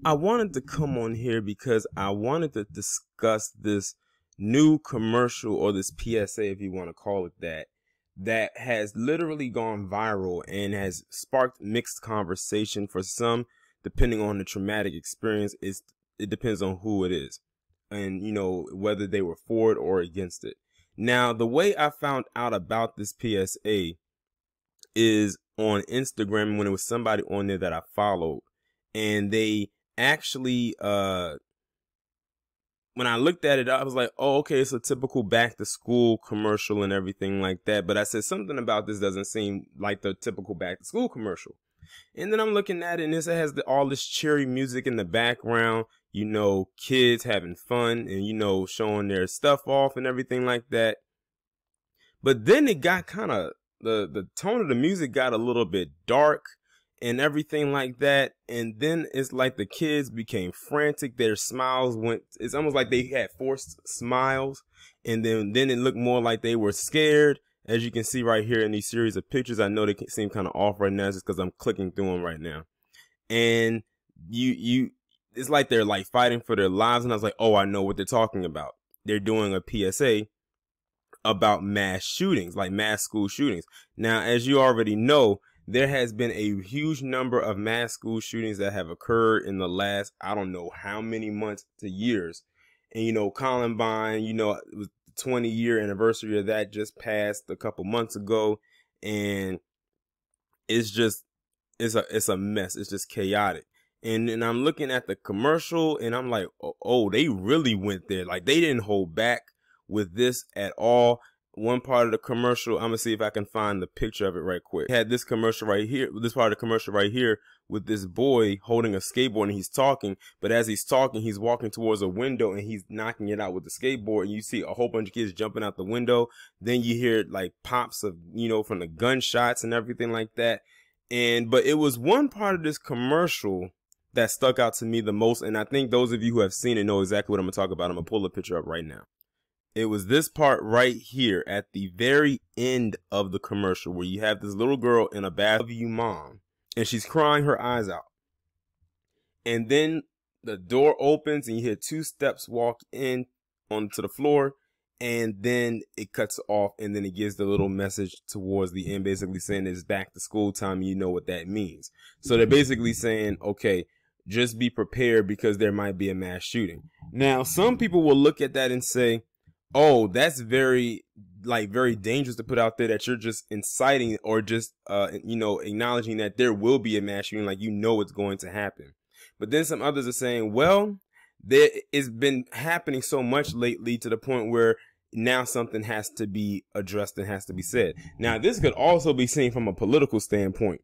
I wanted to come on here because I wanted to discuss this new commercial, or this PSA, if you want to call it that, that has literally gone viral and has sparked mixed conversation for some, depending on the traumatic experience. It depends on who it is and, whether they were for it or against it. Now, the way I found out about this PSA is on Instagram when it was somebody on there that I followed, and they actually, when I looked at it, I was like, oh, okay, it's a typical back to school commercial and everything like that. But I said something about this doesn't seem like the typical back to school commercial. And then I'm looking at it, and it has all this cheery music in the background, kids having fun and, showing their stuff off and everything like that. But then it got kind of, the tone of the music got a little bit dark and everything like that. And then it's like the kids became frantic. Their smiles it's almost like they had forced smiles. And then it looked more like they were scared. As you can see right here in these series of pictures, I know they seem kind of off right now just because I'm clicking through them right now. And it's like they're like fighting for their lives. And I was like, oh, I know what they're talking about. They're doing a PSA about mass shootings, like mass school shootings. Now, as you already know, there has been a huge number of mass school shootings that have occurred in the last, I don't know how many months to years. And, Columbine, it was the 20-year anniversary of that just passed a couple months ago. And it's a mess. It's just chaotic. And I'm looking at the commercial and I'm like, oh, they really went there. Like, they didn't hold back with this at all. One part of the commercial, I'm gonna see if I can find the picture of it right quick. It had this commercial right here, this part of the commercial right here, with this boy holding a skateboard and he's talking, but as he's talking, he's walking towards a window and he's knocking it out with the skateboard, and you see a whole bunch of kids jumping out the window. Then you hear like pops of, from the gunshots and everything like that. But it was one part of this commercial that stuck out to me the most, and I think those of you who have seen it know exactly what I'm gonna talk about. I'm gonna pull the picture up right now. It was this part right here at the very end of the commercial where you have this little girl in a bath of you mom, and she's crying her eyes out. And then the door opens and you hear 2 steps walk in onto the floor, and then it cuts off, and then it gives the little message towards the end, basically saying it's back to school time, and you know what that means. So they're basically saying, okay, just be prepared because there might be a mass shooting. Now, some people will look at that and say, oh, that's very dangerous to put out there, that you're just inciting or just, acknowledging that there will be a mass shooting, like, it's going to happen. But then some others are saying, well, it's been happening so much lately to the point where now something has to be addressed and has to be said. Now, this could also be seen from a political standpoint,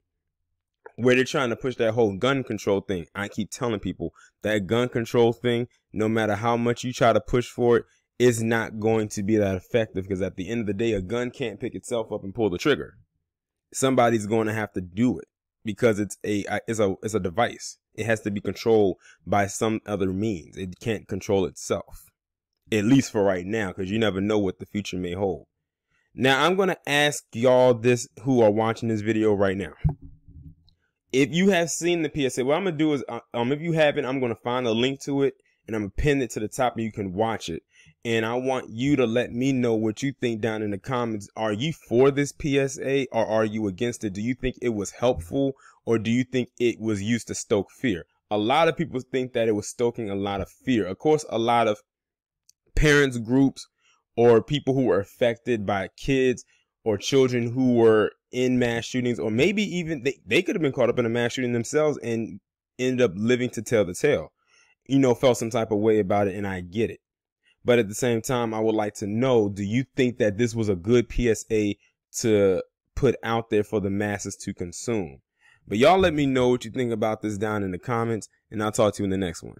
where they're trying to push that whole gun control thing. I keep telling people that gun control thing, no matter how much you try to push for it, is not going to be that effective, because at the end of the day, a gun can't pick itself up and pull the trigger. Somebody's going to have to do it because it's a device. It has to be controlled by some other means. It can't control itself, at least for right now, because you never know what the future may hold. Now, I'm going to ask y'all this who are watching this video right now. If you have seen the PSA, what I'm going to do is, if you haven't, I'm going to find a link to it and I'm going to pin it to the top and you can watch it. And I want you to let me know what you think down in the comments. Are you for this PSA or are you against it? Do you think it was helpful, or do you think it was used to stoke fear? A lot of people think that it was stoking a lot of fear. Of course, a lot of parents groups or people who were affected by kids or children who were in mass shootings, or maybe even they could have been caught up in a mass shooting themselves and ended up living to tell the tale, felt some type of way about it, and I get it. But at the same time, I would like to know, do you think that this was a good PSA to put out there for the masses to consume? But y'all let me know what you think about this down in the comments, and I'll talk to you in the next one.